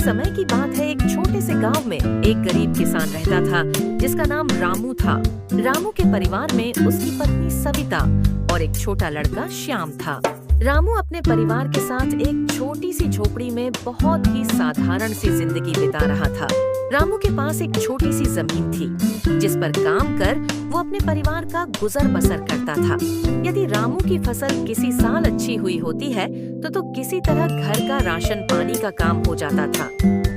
समय की बात है, एक छोटे से गांव में एक गरीब किसान रहता था जिसका नाम रामू था। रामू के परिवार में उसकी पत्नी सविता और एक छोटा लड़का श्याम था। रामू अपने परिवार के साथ एक छोटी सी झोपड़ी में बहुत ही साधारण सी जिंदगी बिता रहा था। रामू के पास एक छोटी सी जमीन थी जिस पर काम कर वो अपने परिवार का गुजर बसर करता था। यदि रामू की फसल किसी साल अच्छी हुई होती है तो किसी तरह घर का राशन पानी का काम हो जाता था,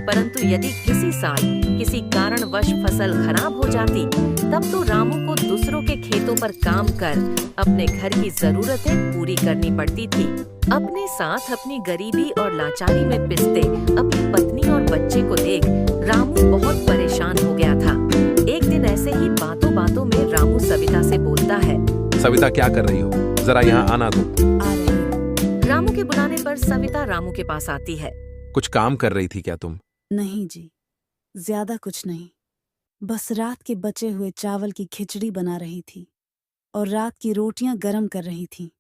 परंतु यदि किसी साल किसी कारणवश फसल खराब हो जाती तब तो रामू को दूसरों के खेतों पर काम कर अपने घर की जरूरतें पूरी करनी पड़ती थी। अपने साथ अपनी गरीबी और लाचारी में पिसते अपनी पत्नी और बच्चे को देख रामू बहुत परेशान हो गया था। एक दिन ऐसे ही बातों बातों में रामू सविता से बोलता है, सविता क्या कर रही हो, जरा यहाँ आना दो। आ रही हूँ। रामू के बुलाने पर सविता रामू के पास आती है। कुछ काम कर रही थी क्या तुम? नहीं जी, ज्यादा कुछ नहीं, बस रात के बचे हुए चावल की खिचड़ी बना रही थी और रात की रोटियां गरम कर रही थी।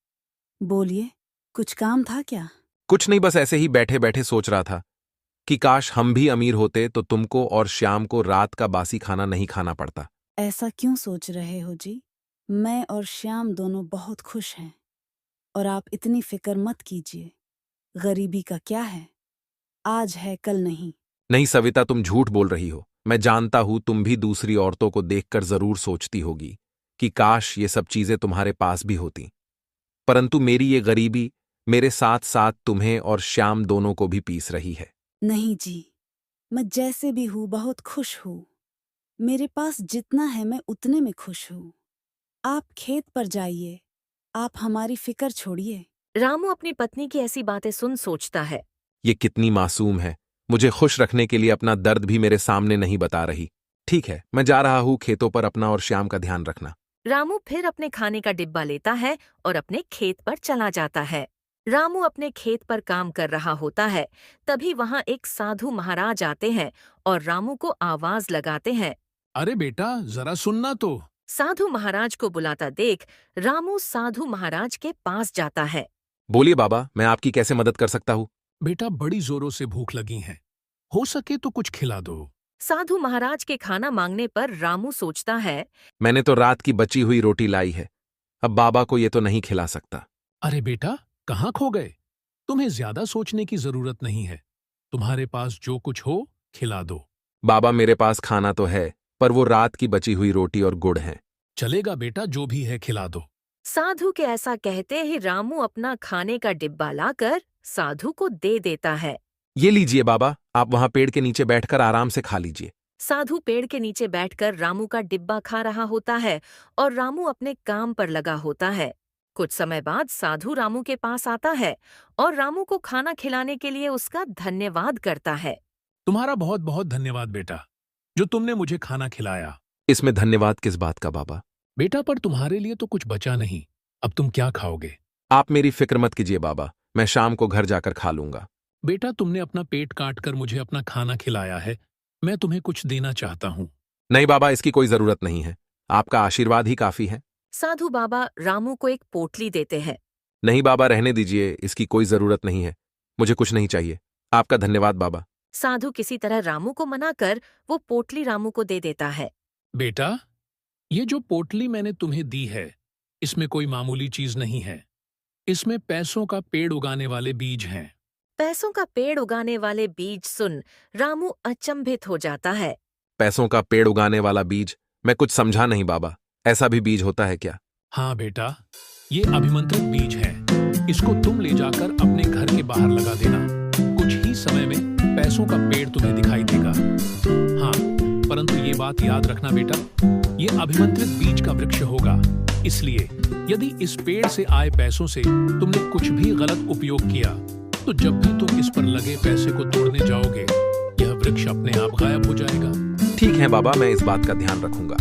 बोलिए, कुछ काम था क्या? कुछ नहीं, बस ऐसे ही बैठे बैठे सोच रहा था कि काश हम भी अमीर होते तो तुमको और श्याम को रात का बासी खाना नहीं खाना पड़ता। ऐसा क्यों सोच रहे हो जी? मैं और श्याम दोनों बहुत खुश हैं और आप इतनी फिक्र मत कीजिए। गरीबी का क्या है, आज है कल नहीं। नहीं सविता, तुम झूठ बोल रही हो। मैं जानता हूं तुम भी दूसरी औरतों को देखकर जरूर सोचती होगी कि काश ये सब चीजें तुम्हारे पास भी होती, परंतु मेरी ये गरीबी मेरे साथ साथ तुम्हें और श्याम दोनों को भी पीस रही है। नहीं जी, मैं जैसे भी हूँ बहुत खुश हूँ। मेरे पास जितना है मैं उतने में खुश हूँ। आप खेत पर जाइए, आप हमारी फिक्र छोड़िए। रामू अपनी पत्नी की ऐसी बातें सुन सोचता है, ये कितनी मासूम है, मुझे खुश रखने के लिए अपना दर्द भी मेरे सामने नहीं बता रही। ठीक है, मैं जा रहा हूँ खेतों पर, अपना और श्याम का ध्यान रखना। रामू फिर अपने खाने का डिब्बा लेता है और अपने खेत पर चला जाता है। रामू अपने खेत पर काम कर रहा होता है, तभी वहाँ एक साधु महाराज आते हैं और रामू को आवाज लगाते हैं। अरे बेटा, जरा सुनना तो। साधु महाराज को बुलाता देख रामू साधु महाराज के पास जाता है। बोलिए बाबा, मैं आपकी कैसे मदद कर सकता हूँ? बेटा, बड़ी जोरों से भूख लगी है, हो सके तो कुछ खिला दो। साधु महाराज के खाना मांगने पर रामू सोचता है, मैंने तो रात की बची हुई रोटी लाई है, अब बाबा को ये तो नहीं खिला सकता। अरे बेटा, कहाँ खो गए? तुम्हें ज्यादा सोचने की जरूरत नहीं है, तुम्हारे पास जो कुछ हो खिला दो। बाबा, मेरे पास खाना तो है, पर वो रात की बची हुई रोटी और गुड़ है। चलेगा बेटा, जो भी है खिला दो। साधु के ऐसा कहते ही रामू अपना खाने का डिब्बा लाकर साधु को दे देता है। ये लीजिए बाबा, आप वहां पेड़ के नीचे बैठकर आराम से खा लीजिए। साधु पेड़ के नीचे बैठकर रामू का डिब्बा खा रहा होता है और रामू अपने काम पर लगा होता है। कुछ समय बाद साधु रामू के पास आता है और रामू को खाना खिलाने के लिए उसका धन्यवाद करता है। तुम्हारा बहुत बहुत धन्यवाद बेटा, जो तुमने मुझे खाना खिलाया। इसमें धन्यवाद किस बात का बाबा? बेटा, पर तुम्हारे लिए तो कुछ बचा नहीं, अब तुम क्या खाओगे? आप मेरी फिक्र मत कीजिए बाबा, मैं शाम को घर जाकर खा लूंगा। बेटा, तुमने अपना पेट काट कर मुझे अपना खाना खिलाया है, मैं तुम्हें कुछ देना चाहता हूँ। नहीं बाबा, इसकी कोई जरूरत नहीं है, आपका आशीर्वाद ही काफी है। साधु बाबा रामू को एक पोटली देते हैं। नहीं बाबा, रहने दीजिए, इसकी कोई जरूरत नहीं है, मुझे कुछ नहीं चाहिए। आपका धन्यवाद बाबा। साधु किसी तरह रामू को मनाकर वो पोटली रामू को दे देता है। बेटा, ये जो पोटली मैंने तुम्हें दी है, इसमें कोई मामूली चीज नहीं है, इसमें पैसों का पेड़ उगाने वाले बीज हैं। पैसों का पेड़ उगाने वाले बीज सुन रामू अचंभित हो जाता है। पैसों का पेड़ उगाने वाला बीज? मैं कुछ समझा नहीं बाबा, ऐसा भी बीज होता है क्या? हाँ बेटा, ये अभिमंत्रित बीज है, इसको तुम ले जाकर अपने घर के बाहर लगा देना, कुछ ही समय में पैसों का पेड़ तुम्हें दिखाई देगा। हाँ, परंतु ये बात याद रखना बेटा, ये अभिमंत्रित बीज का वृक्ष होगा, इसलिए यदि इस पेड़ से आए पैसों से तुमने कुछ भी गलत उपयोग किया तो जब भी तुम इस पर लगे पैसे को तोड़ने जाओगे, यह वृक्ष अपने आप गायब हो जाएगा। ठीक है बाबा, मैं इस बात का ध्यान रखूंगा।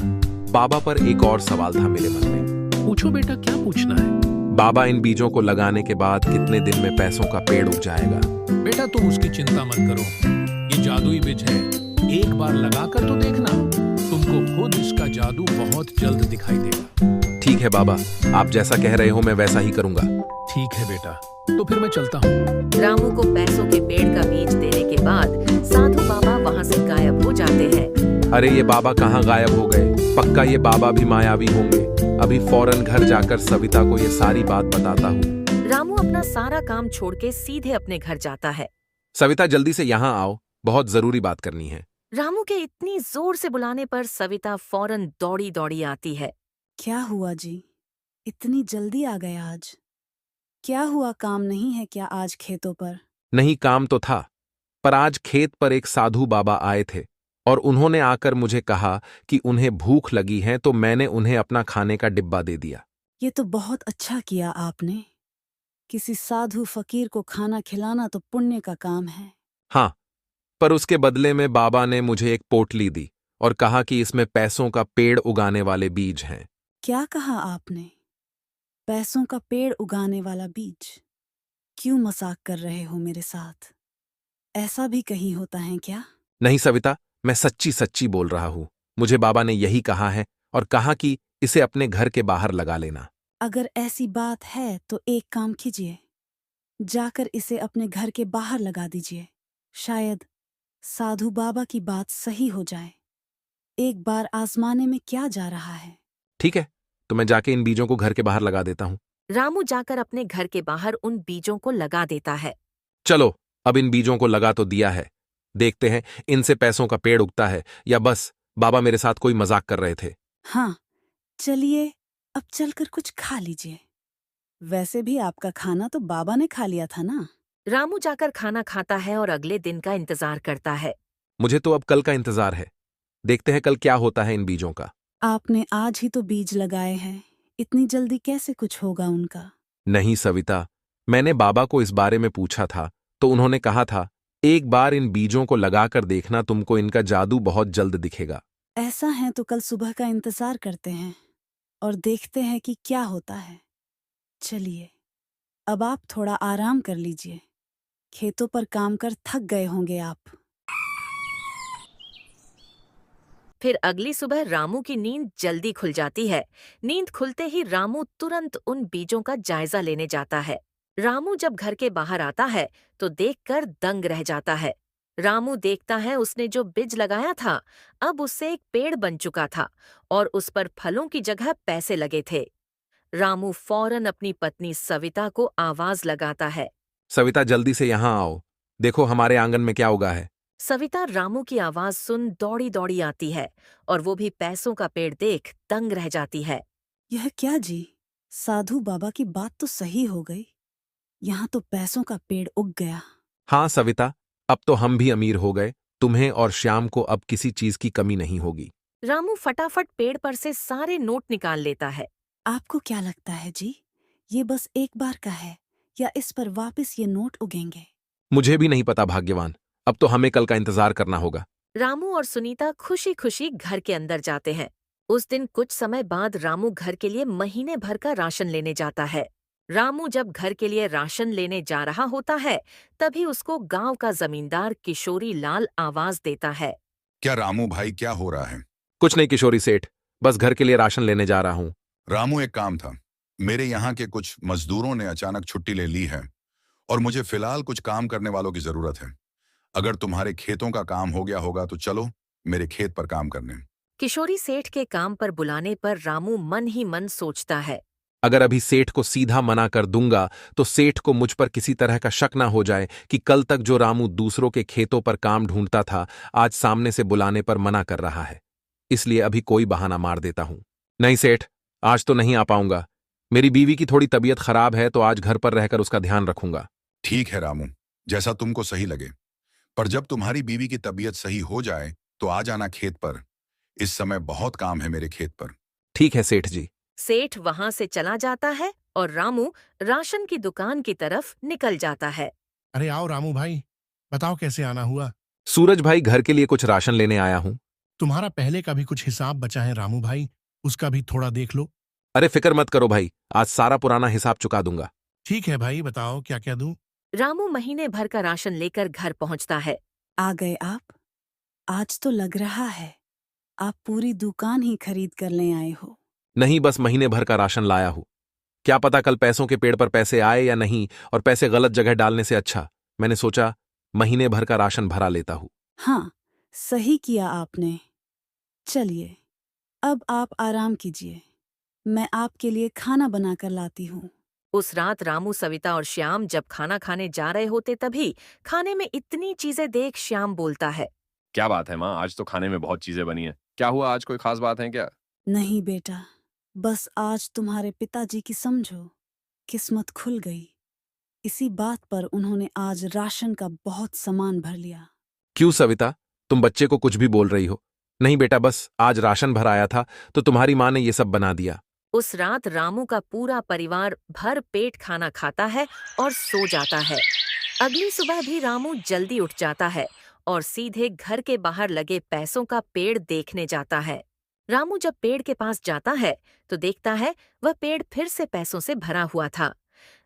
बाबा, पर एक और सवाल था मेरे मन में। पूछो बेटा, क्या पूछना है? बाबा, इन बीजों को लगाने के बाद कितने दिन में पैसों का पेड़ उग जाएगा? बेटा, तुम उसकी चिंता मत करो, ये जादुई बीज है, एक बार लगाकर तो देखना, तुमको खुद इसका जादू बहुत जल्द दिखाई देगा। ठीक है बाबा, आप जैसा कह रहे हो मैं वैसा ही करूंगा। ठीक है बेटा, तो फिर मैं चलता हूँ। रामू को पैसों के पेड़ का बीज देने के बाद साधु बाबा वहाँ से गायब हो जाते हैं। अरे ये बाबा कहाँ गायब हो गए? पक्का ये बाबा भी मायावी होंगे। अभी फौरन घर जाकर सविता को ये सारी बात बताता हूँ। रामू अपना सारा काम छोड़ के सीधे अपने घर जाता है। सविता जल्दी से यहाँ आओ, बहुत जरूरी बात करनी है। रामू के इतनी जोर से बुलाने पर सविता फौरन दौड़ी दौड़ी आती है। क्या हुआ जी? इतनी जल्दी आ गए आज? क्या हुआ, काम नहीं है क्या आज खेतों पर? नहीं, काम तो था, पर आज खेत पर एक साधु बाबा आए थे और उन्होंने आकर मुझे कहा कि उन्हें भूख लगी है, तो मैंने उन्हें अपना खाने का डिब्बा दे दिया। ये तो बहुत अच्छा किया आपने। किसी साधु फकीर को खाना खिलाना तो पुण्य का काम है। हाँ, पर उसके बदले में बाबा ने मुझे एक पोटली दी और कहा कि इसमें पैसों का पेड़ उगाने वाले बीज हैं। क्या कहा आपने? पैसों का पेड़ उगाने वाला बीज? क्यों मजाक कर रहे हो मेरे साथ? ऐसा भी कहीं होता है क्या? नहीं सविता, मैं सच्ची सच्ची बोल रहा हूँ। मुझे बाबा ने यही कहा है और कहा कि इसे अपने घर के बाहर लगा लेना। अगर ऐसी बात है तो एक काम कीजिए, जाकर इसे अपने घर के बाहर लगा दीजिए। शायद साधु बाबा की बात सही हो जाए। एक बार आजमाने में क्या जा रहा है? ठीक है, तो मैं जाके इन बीजों को घर के बाहर लगा देता हूँ। रामू जाकर अपने घर के बाहर उन बीजों को लगा देता है। चलो, अब इन बीजों को लगा तो दिया है, देखते हैं इनसे पैसों का पेड़ उगता है या बस बाबा मेरे साथ कोई मजाक कर रहे थे। हाँ, चलिए अब चलकर कुछ खा लीजिए। वैसे भी आपका खाना तो बाबा ने खा लिया था ना। रामू जाकर खाना खाता है और अगले दिन का इंतजार करता है। मुझे तो अब कल का इंतजार है। देखते हैं कल क्या होता है इन बीजों का। आपने आज ही तो बीज लगाए हैं, इतनी जल्दी कैसे कुछ होगा उनका? नहीं सविता, मैंने बाबा को इस बारे में पूछा था तो उन्होंने कहा था एक बार इन बीजों को लगाकर देखना, तुमको इनका जादू बहुत जल्द दिखेगा। ऐसा है तो कल सुबह का इंतजार करते हैं और देखते हैं कि क्या होता है। चलिए, अब आप थोड़ा आराम कर लीजिए। खेतों पर काम कर थक गए होंगे आप। फिर अगली सुबह रामू की नींद जल्दी खुल जाती है। नींद खुलते ही रामू तुरंत उन बीजों का जायजा लेने जाता है। रामू जब घर के बाहर आता है तो देखकर दंग रह जाता है। रामू देखता है उसने जो बीज लगाया था अब उससे एक पेड़ बन चुका था और उस पर फलों की जगह पैसे लगे थे। रामू फौरन अपनी पत्नी सविता को आवाज लगाता है। सविता जल्दी से यहाँ आओ, देखो हमारे आंगन में क्या उगा है। सविता रामू की आवाज सुन दौड़ी दौड़ी आती है और वो भी पैसों का पेड़ देख दंग रह जाती है। यह क्या जी? साधु बाबा की बात तो सही हो गई। यहाँ तो पैसों का पेड़ उग गया। हाँ सविता, अब तो हम भी अमीर हो गए, तुम्हें और श्याम को अब किसी चीज की कमी नहीं होगी। रामू फटाफट पेड़ पर से सारे नोट निकाल लेता है। आपको क्या लगता है जी, ये बस एक बार का है या इस पर वापस ये नोट उगेंगे? मुझे भी नहीं पता भाग्यवान, अब तो हमें कल का इंतजार करना होगा। रामू और सुनीता खुशी खुशी घर के अंदर जाते हैं। उस दिन कुछ समय बाद रामू घर के लिए महीने भर का राशन लेने जाता है। रामू जब घर के लिए राशन लेने जा रहा होता है तभी उसको गांव का जमींदार किशोरी लाल आवाज देता है। क्या रामू भाई, क्या हो रहा है? कुछ नहीं किशोरी सेठ, बस घर के लिए राशन लेने जा रहा हूँ। रामू, एक काम था। मेरे यहाँ के कुछ मजदूरों ने अचानक छुट्टी ले ली है और मुझे फिलहाल कुछ काम करने वालों की जरूरत है। अगर तुम्हारे खेतों का काम हो गया होगा तो चलो मेरे खेत पर काम करने। किशोरी सेठ के काम पर बुलाने पर रामू मन ही मन सोचता है। अगर अभी सेठ को सीधा मना कर दूंगा तो सेठ को मुझ पर किसी तरह का शक ना हो जाए कि कल तक जो रामू दूसरों के खेतों पर काम ढूंढता था आज सामने से बुलाने पर मना कर रहा है। इसलिए अभी कोई बहाना मार देता हूं। नहीं सेठ, आज तो नहीं आ पाऊंगा। मेरी बीवी की थोड़ी तबीयत खराब है तो आज घर पर रहकर उसका ध्यान रखूंगा। ठीक है रामू, जैसा तुमको सही लगे। पर जब तुम्हारी बीवी की तबीयत सही हो जाए तो आ जाना खेत पर। इस समय बहुत काम है मेरे खेत पर। ठीक है सेठ जी। सेठ वहां से चला जाता है और रामू राशन की दुकान की तरफ निकल जाता है। अरे आओ रामू भाई, बताओ कैसे आना हुआ। सूरज भाई, घर के लिए कुछ राशन लेने आया हूं। तुम्हारा पहले का भी कुछ हिसाब बचा है रामू भाई, उसका भी थोड़ा देख लो। अरे फिक्र मत करो भाई, आज सारा पुराना हिसाब चुका दूंगा। ठीक है भाई, बताओ क्या क्या दूं। रामू महीने भर का राशन लेकर घर पहुंचता है। आ गए आप? आज तो लग रहा है आप पूरी दुकान ही खरीद कर ले आए हो। नहीं, बस महीने भर का राशन लाया हूं। क्या पता कल पैसों के पेड़ पर पैसे आए या नहीं, और पैसे गलत जगह डालने से अच्छा मैंने सोचा महीने भर का राशन भरा लेता हूं। हाँ, सही किया आपने। चलिए, अब आप आराम कीजिए। मैं आपके लिए खाना बनाकर लाती हूँ। उस रात रामू, सविता और श्याम जब खाना खाने जा रहे होते तभी खाने में इतनी चीजें देख श्याम बोलता है। क्या बात है माँ, आज तो खाने में बहुत चीजें बनी हैं। क्या हुआ, आज कोई खास बात है क्या? नहीं बेटा, बस आज तुम्हारे पिताजी की समझो किस्मत खुल गई। इसी बात पर उन्होंने आज राशन का बहुत सामान भर लिया। क्यों सविता, तुम बच्चे को कुछ भी बोल रही हो? नहीं बेटा, बस आज राशन भर आया था तो तुम्हारी माँ ने ये सब बना दिया। उस रात रामू का पूरा परिवार भर पेट खाना खाता है और सो जाता है। अगली सुबह भी रामू जल्दी उठ जाता है और सीधे घर के बाहर लगे पैसों का पेड़ देखने जाता है। रामू जब पेड़ के पास जाता है तो देखता है वह पेड़ फिर से पैसों से भरा हुआ था।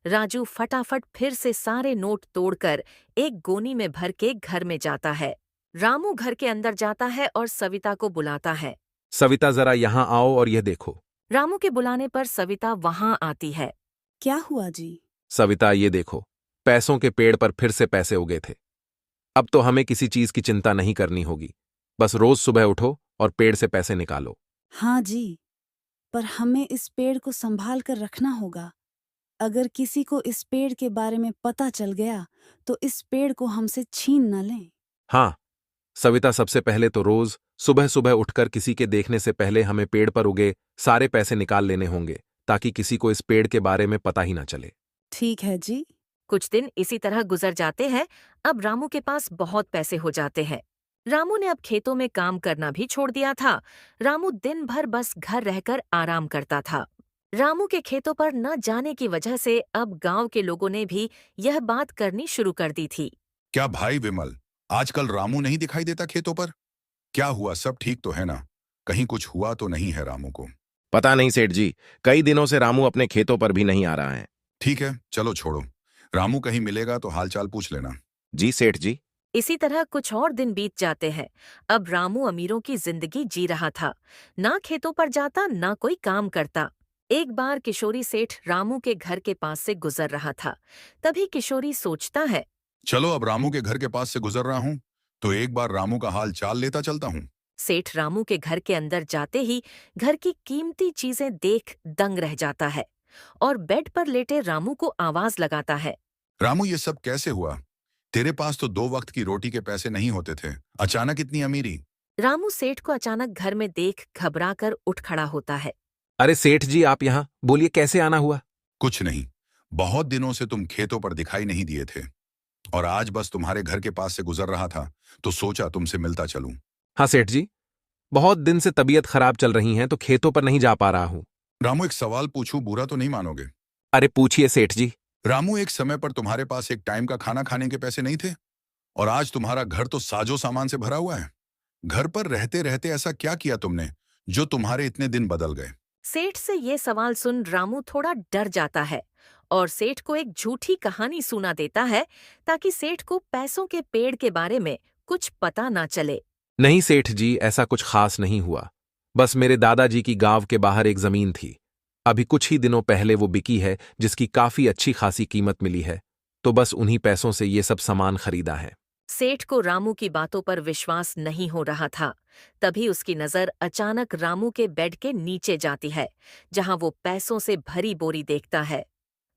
राजू फटाफट फिर से सारे नोट तोड़कर एक गोनी में भर के घर में जाता है। रामू घर के अंदर जाता है और सविता को बुलाता है। सविता, जरा यहाँ आओ और यह देखो। रामू के बुलाने पर सविता वहां आती है। क्या हुआ जी? सविता, ये देखो, पैसों के पेड़ पर फिर से पैसे उगे थे। अब तो हमें किसी चीज की चिंता नहीं करनी होगी, बस रोज सुबह उठो और पेड़ से पैसे निकालो। हाँ जी, पर हमें इस पेड़ को संभाल कर रखना होगा। अगर किसी को इस पेड़ के बारे में पता चल गया तो इस पेड़ को हमसे छीन न लें। हाँ सविता, सबसे पहले तो रोज सुबह सुबह उठकर किसी के देखने से पहले हमें पेड़ पर उगे सारे पैसे निकाल लेने होंगे, ताकि किसी को इस पेड़ के बारे में पता ही ना चले। ठीक है जी। कुछ दिन इसी तरह गुजर जाते हैं। अब रामू के पास बहुत पैसे हो जाते हैं। रामू ने अब खेतों में काम करना भी छोड़ दिया था। रामू दिन भर बस घर रहकर आराम करता था। रामू के खेतों पर न जाने की वजह से अब गांव के लोगों ने भी यह बात करनी शुरू कर दी थी। क्या भाई विमल, आजकल रामू नहीं दिखाई देता खेतों पर? क्या हुआ, सब ठीक तो है ना? कहीं कुछ हुआ तो नहीं है रामू को? पता नहीं सेठ जी, कई दिनों से रामू अपने खेतों पर भी नहीं आ रहा है। ठीक है, चलो छोड़ो। रामू कहीं मिलेगा तो हालचाल पूछ लेना। जी सेठ जी। इसी तरह कुछ और दिन बीत जाते हैं। अब रामू अमीरों की जिंदगी जी रहा था। ना खेतों पर जाता, ना कोई काम करता। एक बार किशोरी सेठ रामू के घर के पास से गुजर रहा था। तभी किशोरी सोचता है, चलो, अब रामू के घर के पास से गुजर रहा हूँ तो एक बार रामू का हाल चाल लेता चलता हूँ। सेठ रामू के घर के अंदर जाते ही घर की कीमती चीजें देख दंग रह जाता है और बेड पर लेटे रामू को आवाज लगाता है। रामू, ये सब कैसे हुआ? तेरे पास तो 2 वक्त की रोटी के पैसे नहीं होते थे, अचानक इतनी अमीरी? रामू सेठ को अचानक घर में देख घबराकर उठ खड़ा होता है। अरे सेठ जी, आप यहाँ, बोलिए कैसे आना हुआ? कुछ नहीं, बहुत दिनों से तुम खेतों पर दिखाई नहीं दिए थे और आज बस तुम्हारे घर के पास से गुजर रहा था तो सोचा तुमसे मिलता चलूं। हाँ सेठ जी, बहुत दिन से तबीयत खराब चल रही है तो खेतों पर नहीं जा पा रहा हूँ। रामू, एक सवाल पूछूं, बुरा तो नहीं मानोगे? अरे पूछिए सेठ जी। रामू, एक समय पर तुम्हारे पास एक टाइम का खाना खाने के पैसे नहीं थे और आज तुम्हारा घर तो साजो सामान से भरा हुआ है। घर पर रहते रहते ऐसा क्या किया तुमने जो तुम्हारे इतने दिन बदल गए? सेठ से ये सवाल सुन रामू थोड़ा डर जाता है और सेठ को एक झूठी कहानी सुना देता है ताकि सेठ को पैसों के पेड़ के बारे में कुछ पता ना चले। नहीं सेठ जी, ऐसा कुछ खास नहीं हुआ। बस मेरे दादाजी की गांव के बाहर एक जमीन थी। अभी कुछ ही दिनों पहले वो बिकी है, जिसकी काफी अच्छी खासी कीमत मिली है, तो बस उन्हीं पैसों से ये सब सामान खरीदा है। सेठ को रामू की बातों पर विश्वास नहीं हो रहा था। तभी उसकी नजर अचानक रामू के बेड के नीचे जाती है, जहां वो पैसों से भरी बोरी देखता है।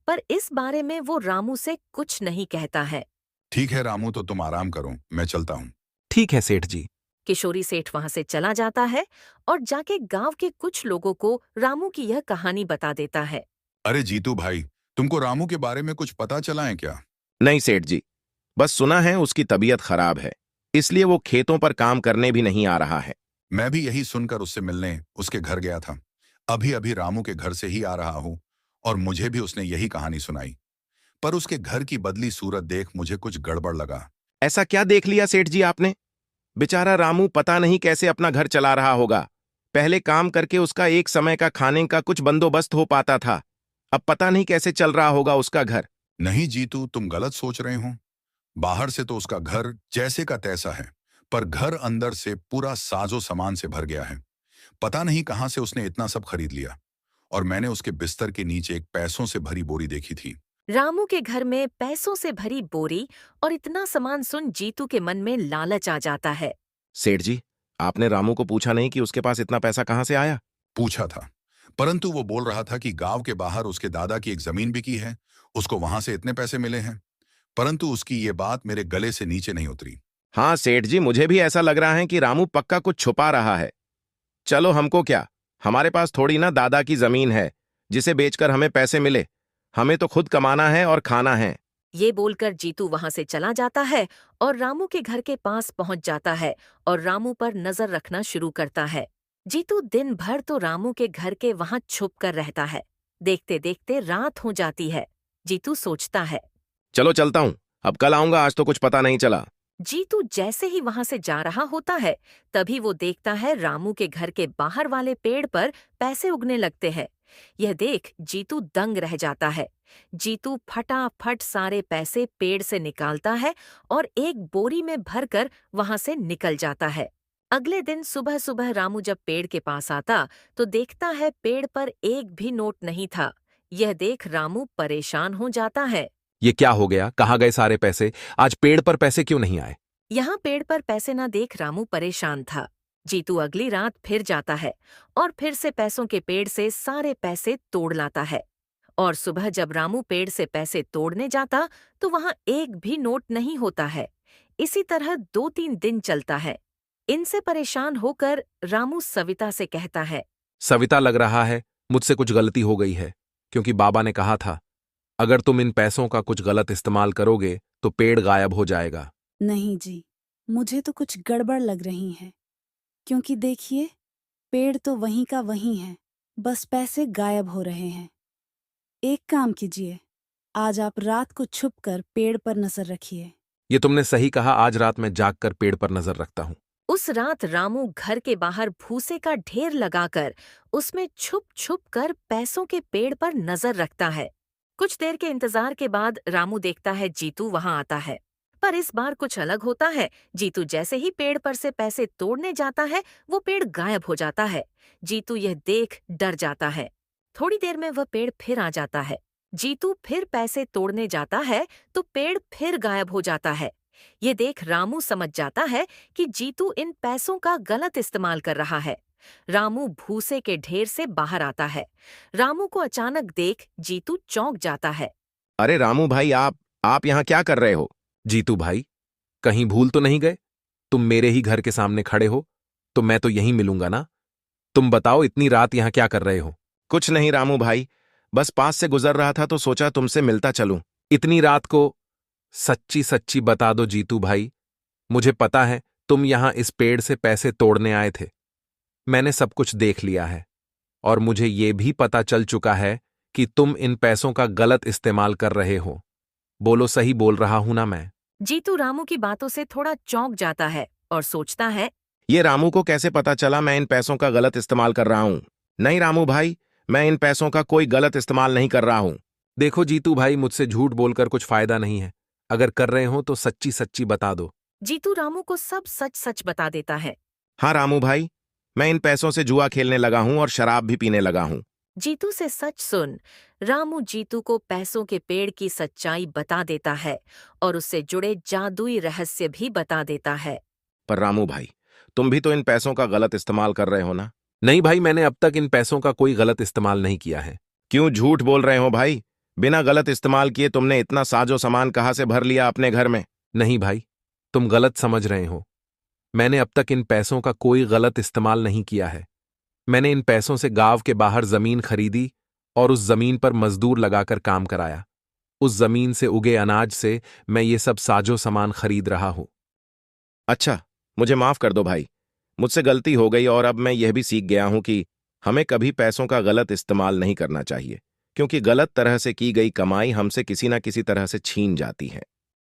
पर इस बारे में वो रामू से कुछ नहीं कहता है। ठीक है रामू, तो तुम आराम करो, मैं चलता हूँ। ठीक है सेठ जी। किशोरी सेठ वहां से चला जाता है और जाके गांव के कुछ लोगों को रामू की यह कहानी बता देता है। अरे जीतू भाई, तुमको रामू के बारे में कुछ पता चला है क्या? नहीं सेठ जी, बस सुना है उसकी तबीयत खराब है, इसलिए वो खेतों पर काम करने भी नहीं आ रहा है। मैं भी यही सुनकर उससे मिलने उसके घर गया था। अभी अभी रामू के घर से ही आ रहा हूँ और मुझे भी उसने यही कहानी सुनाई, पर उसके घर की बदली सूरत देख मुझे कुछ गड़बड़ लगा। ऐसा क्या देख लिया सेठ जी आपने? बेचारा रामू पता नहीं कैसे अपना घर चला रहा होगा। पहले काम करके उसका एक समय का खाने का कुछ बंदोबस्त हो पाता था, अब पता नहीं कैसे चल रहा होगा उसका घर। नहीं जीतू, तुम गलत सोच रहे हो। बाहर से तो उसका घर जैसे का तैसा है, पर घर अंदर से पूरा साजो सामान से भर गया है। पता नहीं कहां से उसने इतना सब खरीद लिया और मैंने उसके बिस्तर के नीचे एक पैसों से भरी बोरी देखी थी। रामू के घर में पैसों से भरी बोरी और इतना सामान सुन जीतू के मन में लालच आ जाता है। सेठ जी, आपने रामू को पूछा नहीं कि उसके पास इतना पैसा कहाँ से आया? पूछा था, परंतु वो बोल रहा था कि गांव के बाहर उसके दादा की एक जमीन बिकी है, उसको वहां से इतने पैसे मिले हैं। परंतु उसकी ये बात मेरे गले से नीचे नहीं उतरी। हाँ सेठ जी, मुझे भी ऐसा लग रहा है कि रामू पक्का कुछ छुपा रहा है। चलो हमको क्या, हमारे पास थोड़ी ना दादा की जमीन है जिसे बेचकर हमें पैसे मिले। हमें तो खुद कमाना है और खाना है। ये बोलकर जीतू वहां से चला जाता है और रामू के घर के पास पहुंच जाता है और रामू पर नजर रखना शुरू करता है। जीतू दिन भर तो रामू के घर के वहां छुप कर रहता है। देखते देखते रात हो जाती है। जीतू सोचता है। चलो चलता हूं, अब कल आऊंगा, आज तो कुछ पता नहीं चला। जीतू जैसे ही वहां से जा रहा होता है तभी वो देखता है रामू के घर के बाहर वाले पेड़ पर पैसे उगने लगते हैं। यह देख जीतू दंग रह जाता है। जीतू फटाफट सारे पैसे पेड़ से निकालता है और एक बोरी में भरकर वहां से निकल जाता है। अगले दिन सुबह सुबह रामू जब पेड़ के पास आता तो देखता है पेड़ पर एक भी नोट नहीं था। यह देख रामू परेशान हो जाता है। ये क्या हो गया? कहाँ गए सारे पैसे? आज पेड़ पर पैसे क्यों नहीं आए? यहाँ पेड़ पर पैसे न देख रामू परेशान था। जीतू अगली रात फिर जाता है और फिर से पैसों के पेड़ से सारे पैसे तोड़ लाता है। और सुबह जब रामू पेड़ से पैसे तोड़ने जाता तो वहां एक भी नोट नहीं होता है। इसी तरह 2-3 दिन चलता है। इनसे परेशान होकर रामू सविता से कहता है। सविता, लग रहा है मुझसे कुछ गलती हो गई है, क्योंकि बाबा ने कहा था अगर तुम इन पैसों का कुछ गलत इस्तेमाल करोगे तो पेड़ गायब हो जाएगा। नहीं जी, मुझे तो कुछ गड़बड़ लग रही है, क्योंकि देखिए पेड़ तो वहीं का वहीं है, बस पैसे गायब हो रहे हैं। एक काम कीजिए, आज आप रात को छुपकर पेड़ पर नजर रखिए। ये तुमने सही कहा, आज रात मैं जागकर पेड़ पर नजर रखता हूं। उस रात रामू घर के बाहर भूसे का ढेर लगाकर उसमें छुप छुप कर पैसों के पेड़ पर नजर रखता है। कुछ देर के इंतजार के बाद रामू देखता है जीतू वहां आता है, पर इस बार कुछ अलग होता है। जीतू जैसे ही पेड़ पर से पैसे तोड़ने जाता है वो पेड़ गायब हो जाता है। जीतू यह देख डर जाता है। थोड़ी देर में वह पेड़ फिर आ जाता है। जीतू फिर पैसे तोड़ने जाता है तो पेड़ फिर गायब हो जाता है। ये देख रामू समझ जाता है कि जीतू इन पैसों का गलत इस्तेमाल कर रहा है। रामू भूसे के ढेर से बाहर आता है। रामू को अचानक देख जीतू चौंक जाता है। अरे रामू भाई, आप यहाँ क्या कर रहे हो? जीतू भाई, कहीं भूल तो नहीं गए? तुम मेरे ही घर के सामने खड़े हो तो मैं तो यहीं मिलूंगा ना। तुम बताओ, इतनी रात यहाँ क्या कर रहे हो? कुछ नहीं रामू भाई, बस पास से गुजर रहा था तो सोचा तुमसे मिलता चलूं। इतनी रात को? सच्ची सच्ची बता दो जीतू भाई, मुझे पता है तुम यहाँ इस पेड़ से पैसे तोड़ने आए थे। मैंने सब कुछ देख लिया है और मुझे ये भी पता चल चुका है कि तुम इन पैसों का गलत इस्तेमाल कर रहे हो। बोलो, सही बोल रहा हूं ना मैं? जीतू रामू की बातों से थोड़ा चौंक जाता है और सोचता है। ये रामू को कैसे पता चला मैं इन पैसों का गलत इस्तेमाल कर रहा हूं? नहीं रामू भाई, मैं इन पैसों का कोई गलत इस्तेमाल नहीं कर रहा हूं। देखो जीतू भाई, मुझसे झूठ बोलकर कुछ फायदा नहीं है। अगर कर रहे हो तो सच्ची सच्ची बता दो। जीतू रामू को सब सच सच बता देता है। हाँ रामू भाई, मैं इन पैसों से जुआ खेलने लगा हूं और शराब भी पीने लगा हूं। जीतू से सच सुन रामू जीतू को पैसों के पेड़ की सच्चाई बता देता है और उससे जुड़े जादुई रहस्य भी बता देता है। पर रामू भाई, तुम भी तो इन पैसों का गलत इस्तेमाल कर रहे हो ना? नहीं भाई, मैंने अब तक इन पैसों का कोई गलत इस्तेमाल नहीं किया है। क्यों झूठ बोल रहे हो भाई? बिना गलत इस्तेमाल किए तुमने इतना साजो सामान कहाँ से भर लिया अपने घर में? नहीं भाई, तुम गलत समझ रहे हो। मैंने अब तक इन पैसों का कोई गलत इस्तेमाल नहीं किया है। मैंने इन पैसों से गांव के बाहर जमीन खरीदी और उस जमीन पर मजदूर लगाकर काम कराया। उस जमीन से उगे अनाज से मैं ये सब साजो सामान खरीद रहा हूं। अच्छा, मुझे माफ कर दो भाई, मुझसे गलती हो गई और अब मैं यह भी सीख गया हूं कि हमें कभी पैसों का गलत इस्तेमाल नहीं करना चाहिए, क्योंकि गलत तरह से की गई कमाई हमसे किसी ना किसी तरह से छीन जाती है।